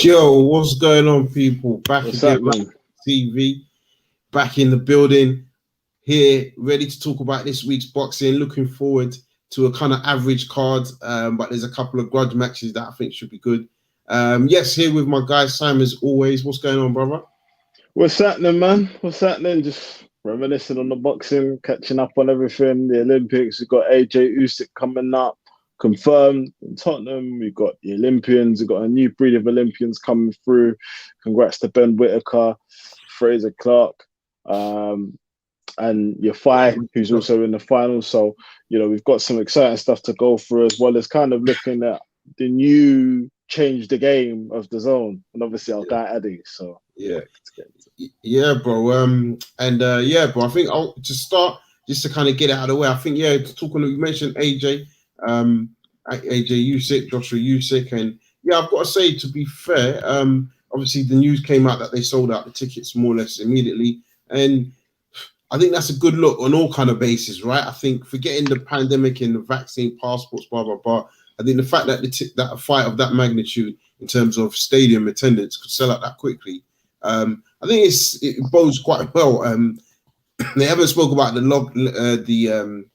Yo, what's going on, people? Back What's again, happening? TV, back in the building, here, ready to talk about this week's boxing. Looking forward to a kind of average card, but there's a couple of grudge matches that I think should be good. Yes, here with my guy Sam as always. What's going on, brother? What's happening, man? What's happening? Just reminiscing on the boxing, catching up on everything. The Olympics, we've got Usyk coming up, confirmed in Tottenham. We've got the Olympians, we've got a new breed of Olympians coming through. Congrats to Ben Whitaker, Fraser Clark, and Yafai, who's also in the final. So, we've got some exciting stuff to go through, as well as kind of looking at the new change the game of the zone, and obviously our guy Eddie. So yeah, bro. Bro. I think I'll just start just to kind of get it out of the way. I think talking. You mentioned AJ Usyk, Joshua Usyk, and I've got to say, to be fair, obviously the news came out that they sold out the tickets more or less immediately, and I think that's a good look on all kind of bases, right? I think forgetting the pandemic and the vaccine passports, blah blah blah. I think the fact that that a fight of that magnitude in terms of stadium attendance could sell out that quickly, I think it bodes quite well. They haven't spoke about the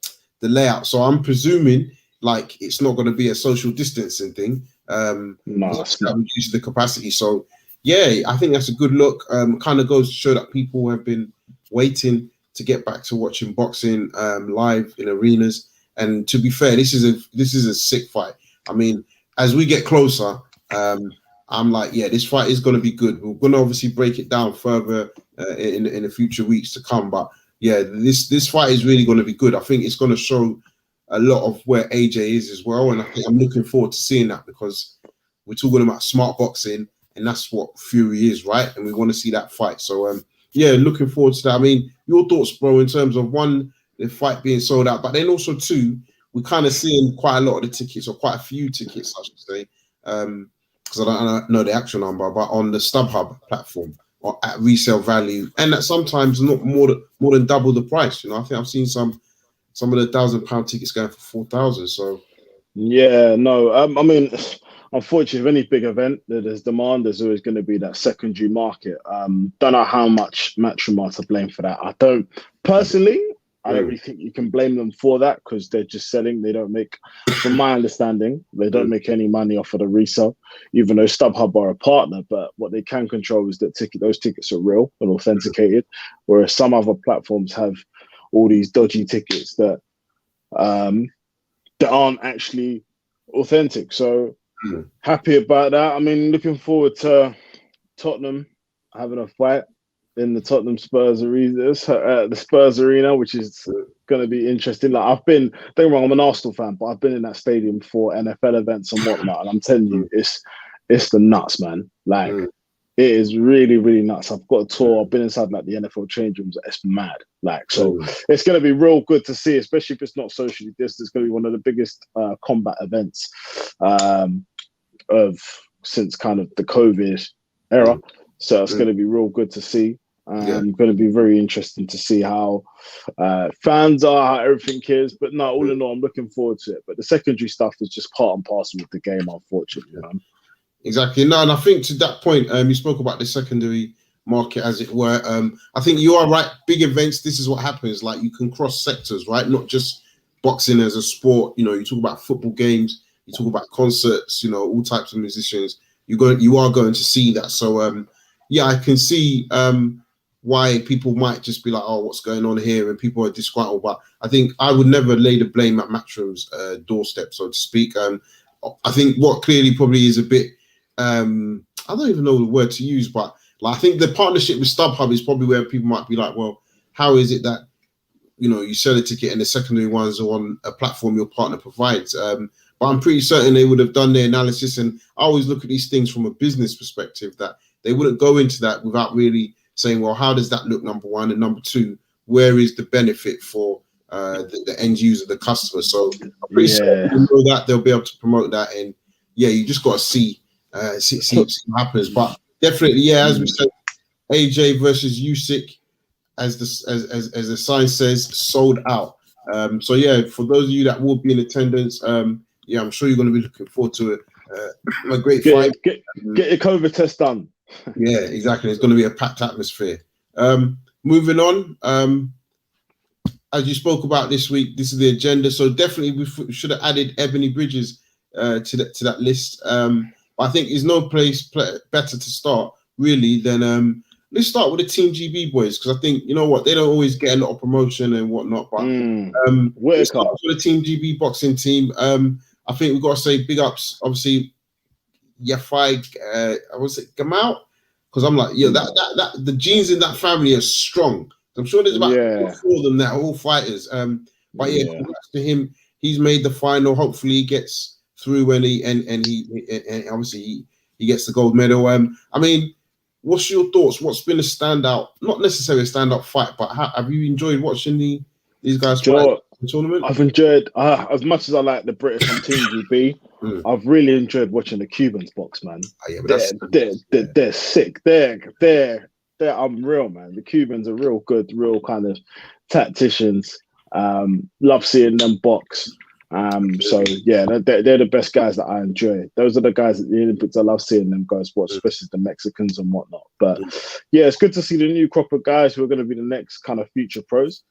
layout, so I'm presuming like it's not going to be a social distancing thing. No, it's not. Reduce the capacity. So I think that's a good look. Kind of goes to show that people have been waiting to get back to watching boxing live in arenas. And to be fair, this is a sick fight. I mean, as we get closer, I'm like, this fight is going to be good. We're going to obviously break it down further in the future weeks to come. But this fight is really going to be good. I think it's going to show a lot of where AJ is as well. And I think I'm looking forward to seeing that, because we're talking about smart boxing, and that's what Fury is, right? And we want to see that fight. So, looking forward to that. I mean, your thoughts, bro, in terms of one, the fight being sold out, but then also two, we're kind of seeing quite a lot of the tickets, or quite a few tickets, I should say, because I don't know the actual number, but on the StubHub platform or at resale value, and that sometimes not more than double the price. I think I've seen some of the £1,000 tickets going for 4,000. So I mean, unfortunately, with any big event that there's demand, there's always going to be that secondary market. Don't know how much Matchroom are to blame for that. I don't really think you can blame them for that, because they're just selling. They don't make, from my understanding, they don't make any money off of the resale, even though StubHub are a partner. But what they can control is that those tickets are real and authenticated, whereas some other platforms have all these dodgy tickets that aren't actually authentic. So happy about that. I mean, looking forward to Tottenham having a fight in the Tottenham Spurs arena, the Spurs arena, which is going to be interesting. Like, don't get me wrong, I'm an Arsenal fan, but I've been in that stadium for NFL events and whatnot, and I'm telling you, it's the nuts, man. Like, it is really, really nuts. I've got a tour. I've been inside like the NFL change rooms. It's mad. Like, so it's going to be real good to see, especially if it's not socially distanced. It's going to be one of the biggest combat events since kind of the COVID era. So it's going to be real good to see. Going to be very interesting to see how fans are, how everything is. But no, all in all, I'm looking forward to it. But the secondary stuff is just part and parcel with the game, unfortunately. Exactly. No, and I think to that point, you spoke about the secondary market, as it were. I think you are right. Big events, this is what happens. Like, you can cross sectors, right? Not just boxing as a sport. You talk about football games, you talk about concerts, all types of musicians. You are going to see that. So, I can see why people might just be like, oh, what's going on here? And people are disgruntled. But I think I would never lay the blame at Matchroom's doorstep, so to speak. I think what clearly probably is a bit, I don't even know the word to use, but like, I think the partnership with StubHub is probably where people might be like, well, how is it that, you sell a ticket and the secondary ones are on a platform your partner provides? But I'm pretty certain they would have done their analysis. And I always look at these things from a business perspective, that they wouldn't go into that without really saying, well, how does that look, number one? And number two, where is the benefit for the end user, the customer? So I'm pretty certain that they'll be able to promote that. And you just got to see what happens. But definitely, as we said, AJ versus Usyk, as the sign says, sold out. So for those of you that will be in attendance, I'm sure you're going to be looking forward to A great fight. Get your COVID test done. Yeah, exactly. It's going to be a packed atmosphere. Moving on. As you spoke about this week, this is the agenda. So definitely we should have added Ebony Bridges to that list. But I think there's no place better to start really than let's start with the Team GB boys, because I think, you know what, they don't always get a lot of promotion and whatnot. But let's start with the Team GB boxing team. I think we've got to say big ups, obviously, Yafai, was it Gamal? Because I'm like, yeah, that the genes in that family are strong. I'm sure there's about 4 of them that are all fighters. But yeah, congrats to him. He's made the final. Hopefully, he gets through when he obviously he gets the gold medal. I mean, what's your thoughts? What's been a standout? Not necessarily a standout fight, but have you enjoyed watching these guys fight in the tournament? I've enjoyed as much as I like the British on Team GB. I've really enjoyed watching the Cubans box, man. They're sick. They're unreal, man. The Cubans are real good, real kind of tacticians. Love seeing them box. So yeah, they're the best guys that I enjoy. Those are the guys at the Olympics. I love seeing them guys watch, especially the Mexicans and whatnot. But yeah, it's good to see the new crop of guys who are going to be the next kind of future pros.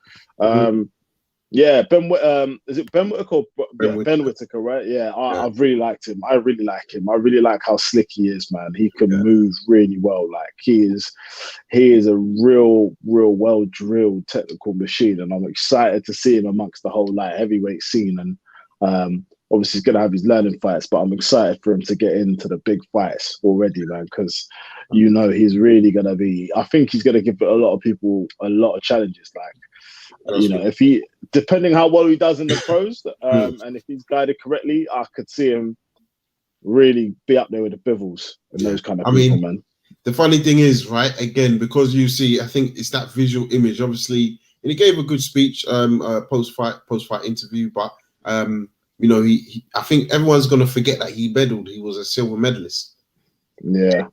Yeah, is it Ben Whittaker? Ben Whittaker, right? Yeah, I've really liked him. I really like him. I really like how slick he is, man. He can move really well. Like he is a real well drilled technical machine, and I'm excited to see him amongst the whole heavyweight scene. And obviously he's gonna have his learning fights, but I'm excited for him to get into the big fights already, man, because he's really gonna be. I think he's gonna give a lot of people a lot of challenges. If he, depending how well he does in the pros, and if he's guided correctly, I could see him really be up there with the Bivels and those kind of people, man. The funny thing is, right, again, because you see, I think it's that visual image, obviously, and he gave a good speech, post-fight interview, but, I think everyone's going to forget that he medaled. He was a silver medalist. Yeah.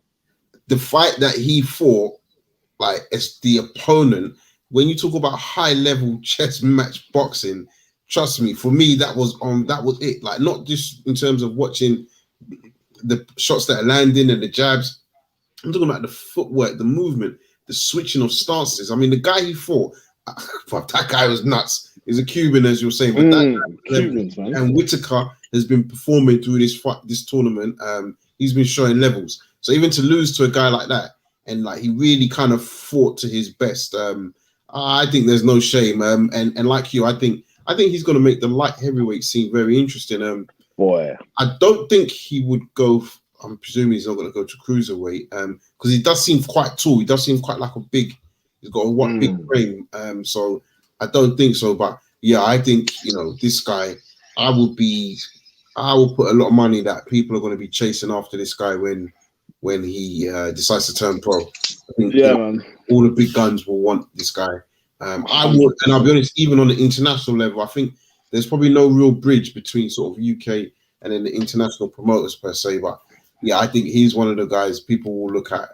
The fight that he fought, as the opponent, when you talk about high-level chess match boxing, trust me, for me, that was it. Not just in terms of watching the shots that are landing and the jabs. I'm talking about the footwork, the movement, the switching of stances. I mean, the guy he fought, that guy was nuts. He's a Cuban, as you're saying, but Cubans, man. And Whittaker has been performing through this tournament. He's been showing levels. So even to lose to a guy like that, and he really kind of fought to his best. I think there's no shame. And like you, I think he's going to make the light heavyweight scene very interesting. Boy, I don't think he would go. I'm presuming he's not going to go to cruiserweight because he does seem quite tall. He does seem quite like a big. He's got a big frame. So I don't think so. But yeah, I think this guy. I will put a lot of money that people are going to be chasing after this guy when he decides to turn pro. I think, man. All the big guns will want this guy. I would, and I'll be honest, even on the international level, I think there's probably no real bridge between sort of UK and then the international promoters per se. But yeah, I think he's one of the guys people will look at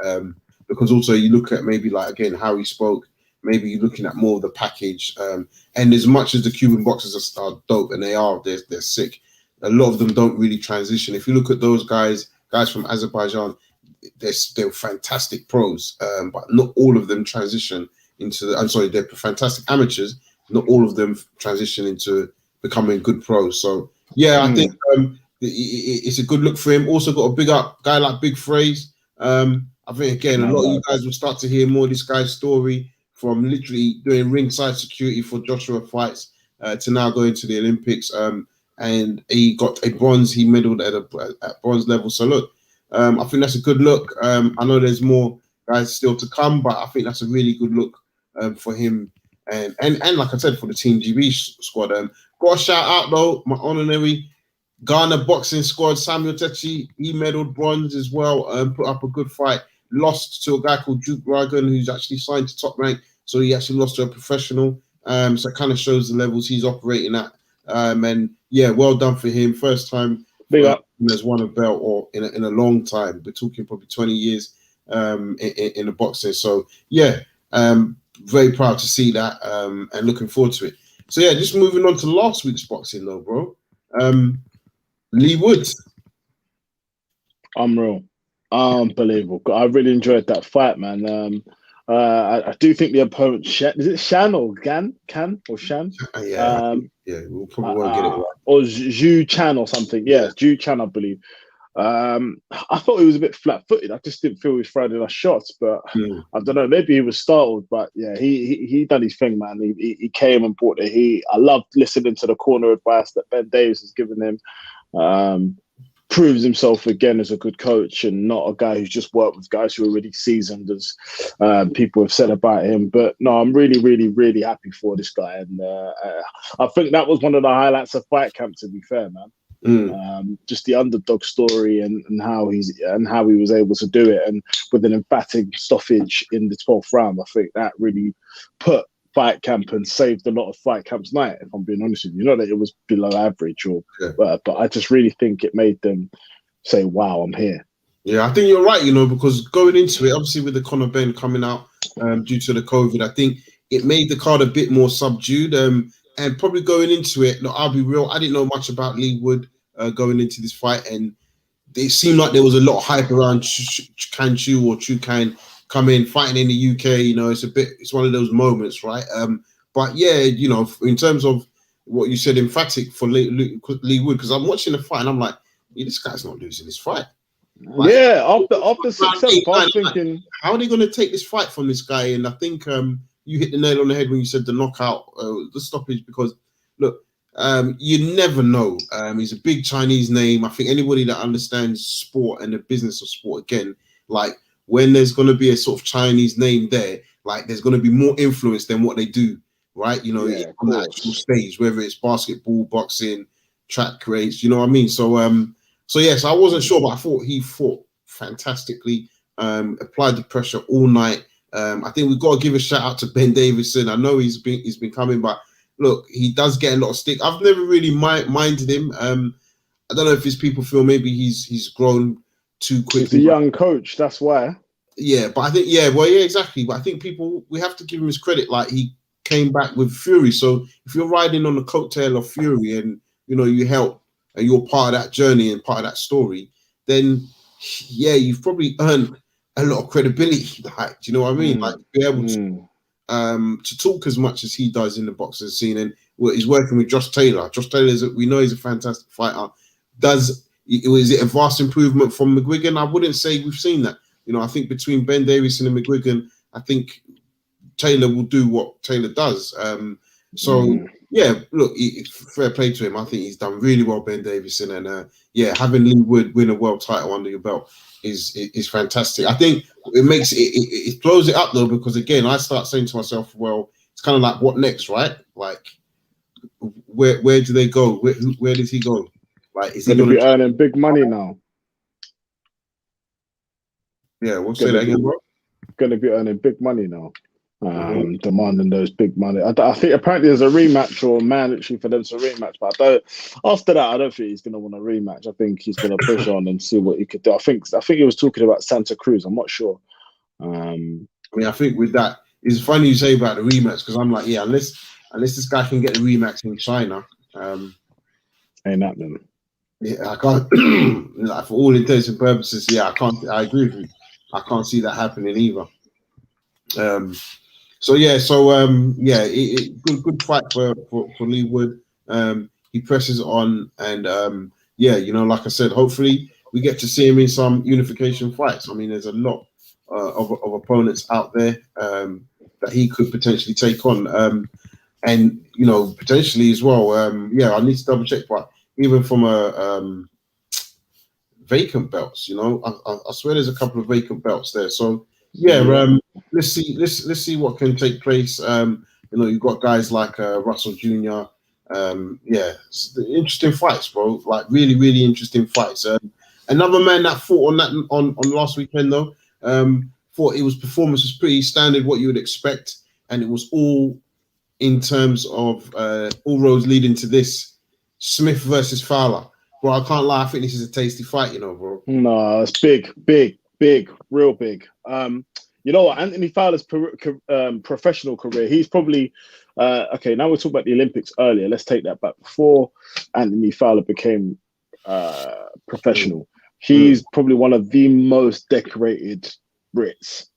because also you look at maybe again how he spoke. Maybe you're looking at more of the package. And as much as the Cuban boxers are dope, and they're sick, a lot of them don't really transition. If you look at those guys from Azerbaijan, they're fantastic pros, but not all of them transition into they're fantastic amateurs. Not all of them transition into becoming good pros. So yeah, I think it's a good look for him. Also got a big up guy like Big Phrase. I think again, a lot of you guys will start to hear more of this guy's story from literally doing ringside security for Joshua fights to now going to the Olympics. And he got a bronze. He medaled at bronze level. So look, I think that's a good look. I know there's more guys still to come, but I think that's a really good look for him. And like I said, for the Team GB squad. Got a shout out though, my honorary Ghana boxing squad, Samuel Techi. He medaled bronze as well. Put up a good fight. Lost to a guy called Duke Ragan, who's actually signed to Top Rank. So he actually lost to a professional. So it kind of shows the levels he's operating at. And yeah, well done for him. First time big up. Has won a belt or in a long time. We're talking probably 20 years in the boxing. So yeah, very proud to see that and looking forward to it. So yeah, just moving on to last week's boxing though, bro. Lee Woods. Unreal. Unbelievable. I really enjoyed that fight, man. I do think the opponent, is it Shan or Gan? Can or Shan? Yeah, I think, yeah, we'll probably won't get it right. Or Zhu Chan or something. Yeah, Zhu Chan, I believe. I thought he was a bit flat-footed. I just didn't feel he was throwing enough shots, but I don't know. Maybe he was startled, but yeah, he done his thing, man. He came and brought the heat. I loved listening to the corner advice that Ben Davis has given him. Proves himself again as a good coach and not a guy who's just worked with guys who are already seasoned, as people have said about him. But no, I'm really, really, really happy for this guy, and I think that was one of the highlights of Fight Camp. To be fair, man, just the underdog story and how he was able to do it, and with an emphatic stoppage in the 12th round. I think that really put Fight Camp and saved a lot of Fight Camp's night, if I'm being honest with you. Not that it was below average, but I just really think it made them say, wow, I'm here. Yeah, I think you're right, because going into it, obviously with the Conor Ben coming out due to the COVID, I think it made the card a bit more subdued. And probably going into it, look, I'll be real, I didn't know much about Lee Wood going into this fight, and it seemed like there was a lot of hype around Kanchu or Chukan come in fighting in the UK. It's one of those moments, right? But yeah, in terms of what you said, emphatic for Lee Wood, because I'm watching the fight and I'm like, yeah, this guy's not losing this fight. Like, yeah, after 6-7, I was thinking, how are they going to take this fight from this guy? And I think you hit the nail on the head when you said the knockout, the stoppage, because look, you never know. He's a big Chinese name. I think anybody that understands sport and the business of sport, again, like, when there's going to be a sort of Chinese name there, like there's going to be more influence than what they do, right? On the actual stage, whether it's basketball, boxing, track race, you know what I mean? So yes, I wasn't sure, but I thought he fought fantastically, applied the pressure all night. I think we've got to give a shout out to Ben Davison. I know he's been coming, but look, he does get a lot of stick. I've never really minded him. I don't know if his people feel maybe he's grown too quickly. He's a young coach, that's why. Yeah, but I think, exactly. But I think we have to give him his credit. Like, he came back with Fury. So if you're riding on the coattail of Fury and, you help and you're part of that journey and part of that story, then, yeah, you've probably earned a lot of credibility. Like, do you know what I mean? Like, be able to talk as much as he does in the boxing scene. And he's working with Josh Taylor. Josh Taylor, we know he's a fantastic fighter. Is it a vast improvement from McGuigan? I wouldn't say we've seen that. I think between Ben Davison and McGuigan, I think Taylor will do what Taylor does. Yeah, look, fair play to him. I think he's done really well, Ben Davison, and having Lee Wood win a world title under your belt is fantastic. I think it blows it up though, because again, I start saying to myself, well, it's kind of like, what next, right? Like, where do they go? Where does he go? Like, is he going to be earning big money now? Yeah, we'll say that again, bro. Going to be earning big money now, demanding those big money. I think apparently there's a rematch or mandatory for them to rematch, but after that, I don't think he's going to want a rematch. I think he's going to push on and see what he could do. I think he was talking about Santa Cruz. I'm not sure. I think with that, it's funny you say about the rematch, because I'm like, yeah, unless this guy can get the rematch in China, ain't happening. Yeah, I can't. Like, for all intents and purposes, yeah, I can't. I agree with you. I can't see that happening either. Good fight for Lee Wood. He presses on, and like I said, hopefully we get to see him in some unification fights. I mean, there's a lot of opponents out there that he could potentially take on, and potentially as well. I need to double check, but even from a vacant belts, I swear there's a couple of vacant belts there. So let's see what can take place. You've got guys like Russell Jr. Interesting fights, bro. Like, really, really interesting fights. Another man that fought on last weekend though, thought performance was pretty standard, what you would expect, and it was all in terms of all roads leading to this Smith versus Fowler. Bro, I can't lie. I think this is a tasty fight, bro. No, it's big, real big. You know what? Anthony Fowler's professional career, he's probably okay. Now we're talking about the Olympics earlier. Let's take that back. Before Anthony Fowler became professional, He's probably one of the most decorated Brits,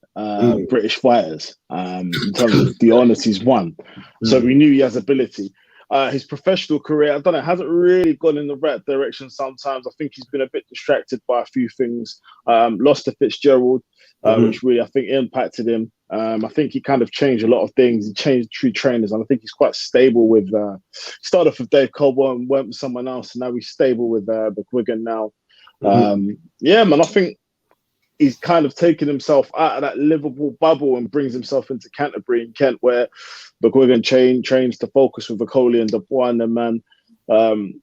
British fighters, in terms of the honours he's won. So we knew he has ability. His professional career, I don't know, hasn't really gone in the right direction sometimes. I think he's been a bit distracted by a few things. Lost to Fitzgerald, which really, I think, impacted him. I think he kind of changed a lot of things. He changed three trainers, and I think he's quite stable with... started off with Dave Caldwell and went with someone else, and now he's stable with McGuigan now. Yeah, man, I think he's kind of taken himself out of that Liverpool bubble and brings himself into Canterbury and Kent, where McGuigan trains to focus with Okoli and Dubois, and man,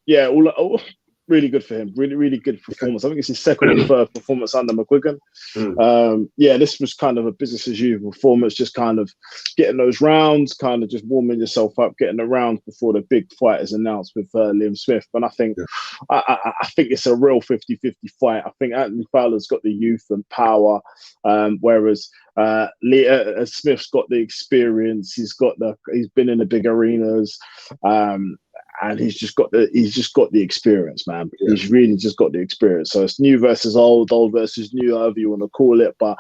yeah, all really good for him. Really, really good performance. I think it's his second or third performance under McGuigan. Yeah, this was kind of a business as usual performance, just kind of getting those rounds, kind of just warming yourself up, getting the rounds before the big fight is announced with Liam Smith. And I think I think it's a real 50-50 fight. I think Anthony Fowler's got the youth and power, whereas Smith's got the experience. He's been in the big arenas. And he's just got the experience, man. He's really just got the experience. So it's new versus old versus new, however you want to call it. But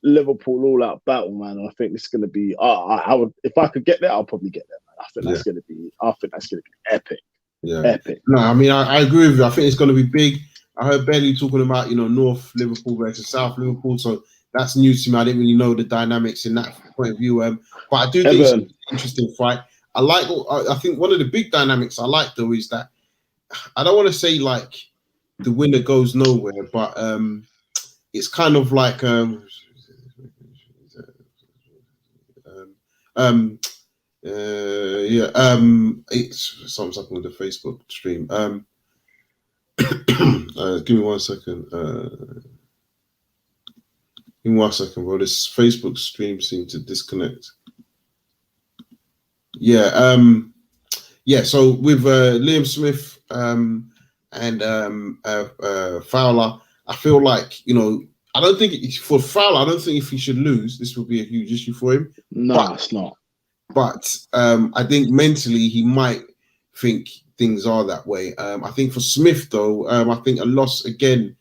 Liverpool all-out battle, man. And I think this is going to be. I would, if I could get there, I'll probably get there, man. I think that's going to be. I think that's going to be epic. Yeah, epic. No, I mean I agree with you. I think it's going to be big. I heard Bailey talking about North Liverpool versus South Liverpool, so that's new to me. I didn't really know the dynamics in that point of view. But I do think it's an interesting fight. I think one of the big dynamics I like though is that I don't want to say like the winner goes nowhere, but it's kind of like it's something with the Facebook stream. Give me 1 second. Give me 1 second, bro. This Facebook stream seemed to disconnect. Yeah, so with Liam Smith and Fowler, I feel like, I don't think for Fowler, I don't think if he should lose, this would be a huge issue for him. No, it's not. But I think mentally he might think things are that way. I think for Smith, though, I think a loss, again,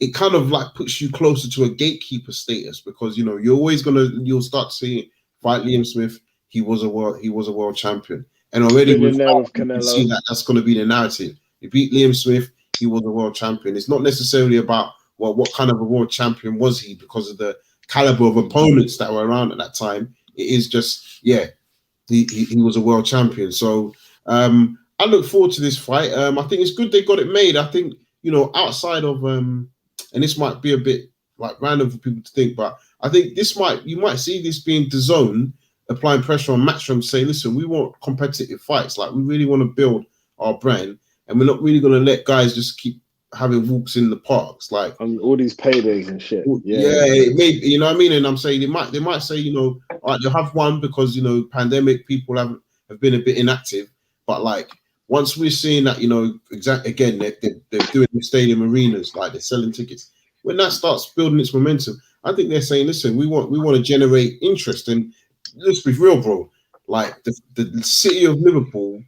it kind of like puts you closer to a gatekeeper status because, you'll start seeing fight Liam Smith. He was a world champion, and already with Canelo, you see that's going to be the narrative. You beat Liam Smith, he was a world champion. It's not necessarily about what kind of a world champion was he because of the caliber of opponents that were around at that time. It is just he was a world champion. So I look forward to this fight. I think it's good they got it made. I think outside of and this might be a bit like random for people to think, but I think you might see this being DAZN applying pressure on Matchroom to say, listen, we want competitive fights. Like, we really want to build our brand, and we're not really going to let guys just keep having walks in the parks. Like, and all these paydays and shit. Maybe, you know what I mean? And I'm saying they might say, all right, they'll have one because, pandemic, people have been a bit inactive. But, like, once we're seeing that, again, they're doing the stadium arenas, like they're selling tickets. When that starts building its momentum, I think they're saying, listen, we want to generate interest. And let's be real, bro. Like the city of Liverpool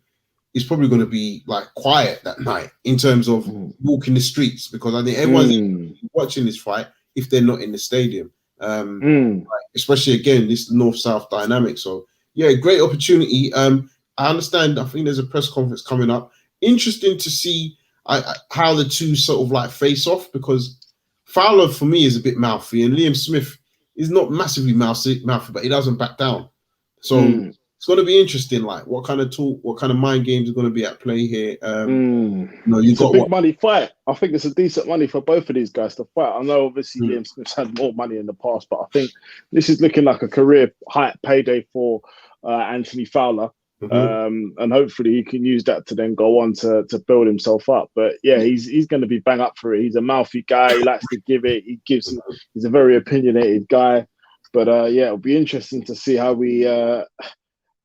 is probably going to be like quiet that night in terms of walking the streets because I think everyone's watching this fight if they're not in the stadium. Like, especially again this north-south dynamic. So yeah, great opportunity. I understand. I think there's a press conference coming up. Interesting to see how the two sort of like face off because Fowler for me is a bit mouthy and Liam Smith is not massively mouthy, but he doesn't back down. So it's going to be interesting, like what kind of talk, what kind of mind games are going to be at play here. It's a big money fight. I think it's a decent money for both of these guys to fight. I know obviously Liam Smith's had more money in the past, but I think this is looking like a career high payday for Anthony Fowler. And hopefully he can use that to then go on to build himself up. But yeah, he's going to be bang up for it. He's a mouthy guy. He likes to give it. He's a very opinionated guy. But yeah, it'll be interesting to see how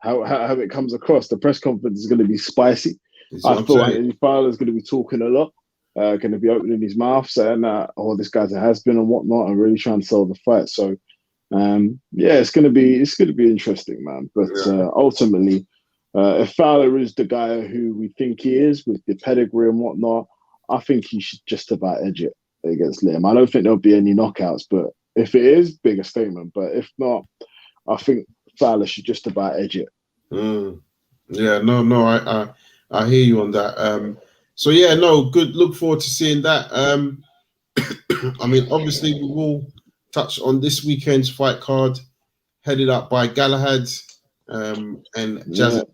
how it comes across. The press conference is going to be spicy. I thought Anthony Fowler is going to be talking a lot, going to be opening his mouth, saying this guy's a has-been and whatnot, and really trying to sell the fight. So yeah, it's going to be interesting, man. But ultimately. If Fowler is the guy who we think he is with the pedigree and whatnot, I think he should just about edge it against Liam. I don't think there'll be any knockouts, but if it is, bigger statement. But if not, I think Fowler should just about edge it. Yeah, no, I hear you on that. So yeah, no, good. Look forward to seeing that. I mean, obviously, we will touch on this weekend's fight card, headed up by Galahad and Jazz.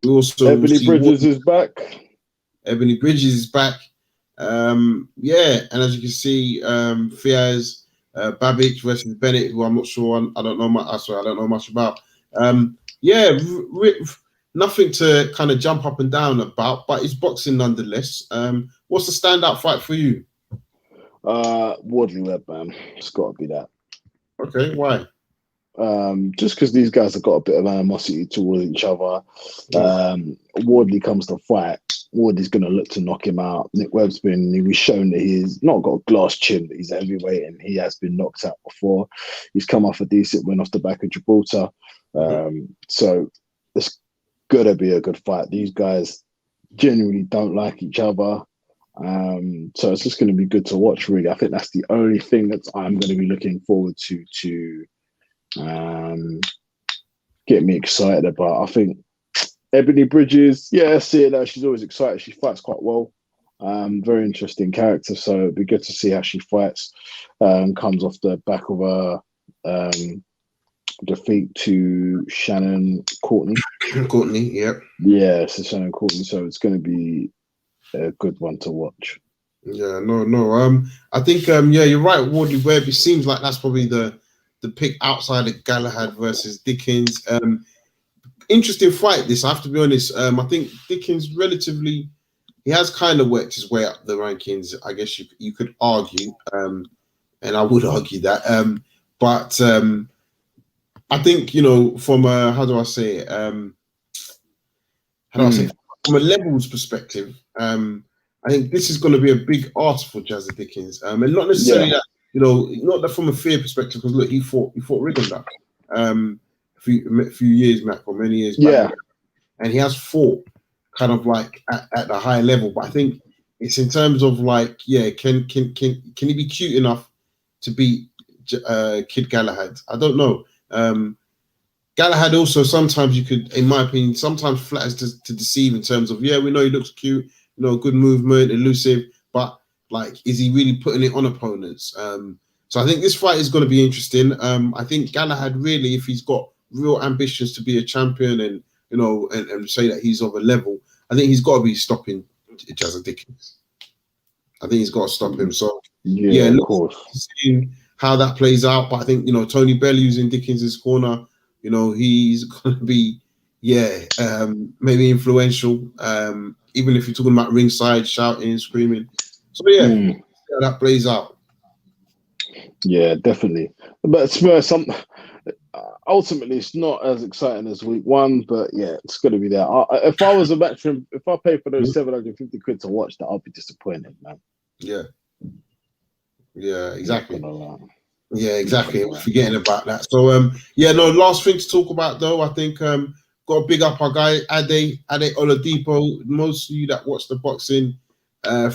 We also Ebony see Bridges is back. Ebony Bridges is back. Yeah, and as you can see, Fiaz Babic versus Bennett, who I'm not sure, I don't know much. I don't know much about. Yeah, nothing to kind of jump up and down about, but it's boxing nonetheless. What's the standout fight for you? Wardley Webb, man. It's got to be that. Okay, why? Just because these guys have got a bit of animosity towards each other. Wardley comes to fight. Wardley's going to look to knock him out. Nick Webb's he's shown that he's not got a glass chin, but he's a heavyweight and he has been knocked out before. He's come off a decent win off the back of Gibraltar. So it's going to be a good fight. These guys genuinely don't like each other. So it's just going to be good to watch, really. I think that's the only thing that I'm going to be looking forward to get me excited about. I think Ebony Bridges, yeah, seeing her, she's always excited. She fights quite well. Very interesting character, so it'd be good to see how she fights. Comes off the back of a defeat to Shannon Courtney. Yeah, so Shannon Courtney. So it's going to be a good one to watch. Yeah, no. I think yeah, you're right. Wardley Webb. It seems like that's probably the pick outside of Galahad versus Dickens. Interesting fight. This, I have to be honest. I think Dickens he has kind of worked his way up the rankings. I guess you could argue, and I would argue that. But I think, from a, how do I say it? From a levels perspective, I think this is going to be a big ask for Jazzy Dickens, and not necessarily that, not that from a fear perspective, because look, he fought Rigonda a few years back, or many years back, and he has fought kind of like at the higher level. But I think it's in terms of like, can he be cute enough to beat Kid Galahad? I don't know. Galahad also, sometimes you could, in my opinion, sometimes flatters to deceive in terms of, we know he looks cute, good movement, elusive, but like, is he really putting it on opponents? So I think this fight is going to be interesting. I think Galahad, really, if he's got real ambitions to be a champion and and say that he's of a level, I think he's got to be stopping Jazzy Dickens. I think he's got to stop him. So of course, seeing how that plays out. But I think Tony Bellew's in Dickens's corner. He's going to be maybe influential. Even if you're talking about ringside, shouting, screaming. So see how that plays out. Yeah, definitely. But Spurs, ultimately, it's not as exciting as week one, but it's going to be there. If I was a matchroom, if I paid for those 750 quid to watch that, I'll be disappointed, man. Yeah, exactly. Yeah, exactly. Forgetting about that. So, last thing to talk about, though, I think got to big up our guy, Ade Oladipo. Most of you that watch the boxing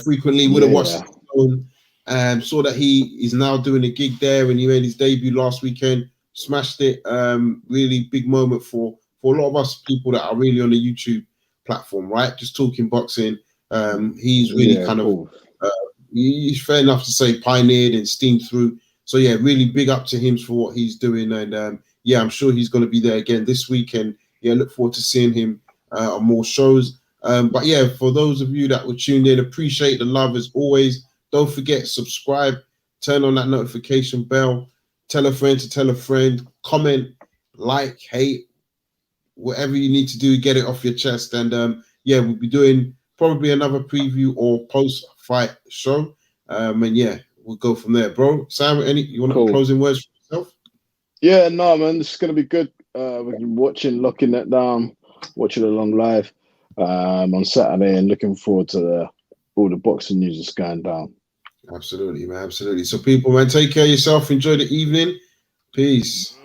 frequently would have watched it. Saw that he is now doing a gig there, and he made his debut last weekend. Smashed it. Really big moment for a lot of us people that are really on the YouTube platform, right? Just talking boxing. He's really he's fair enough to say pioneered and steamed through. So really big up to him for what he's doing, and I'm sure he's going to be there again this week, and look forward to seeing him on more shows. But for those of you that were tuned in, appreciate the love as always. Don't forget, subscribe, turn on that notification bell, tell a friend to tell a friend, comment, like, hate, whatever you need to do, get it off your chest. And we'll be doing probably another preview or post-fight show. And we'll go from there, bro. Sam, you want to put closing words for yourself? Yeah, no, man, this is going to be good. We're locking that down, watching along live on Saturday, and looking forward to all the boxing news that's going down. Absolutely, man. Absolutely. So, people, man, take care of yourself. Enjoy the evening. Peace.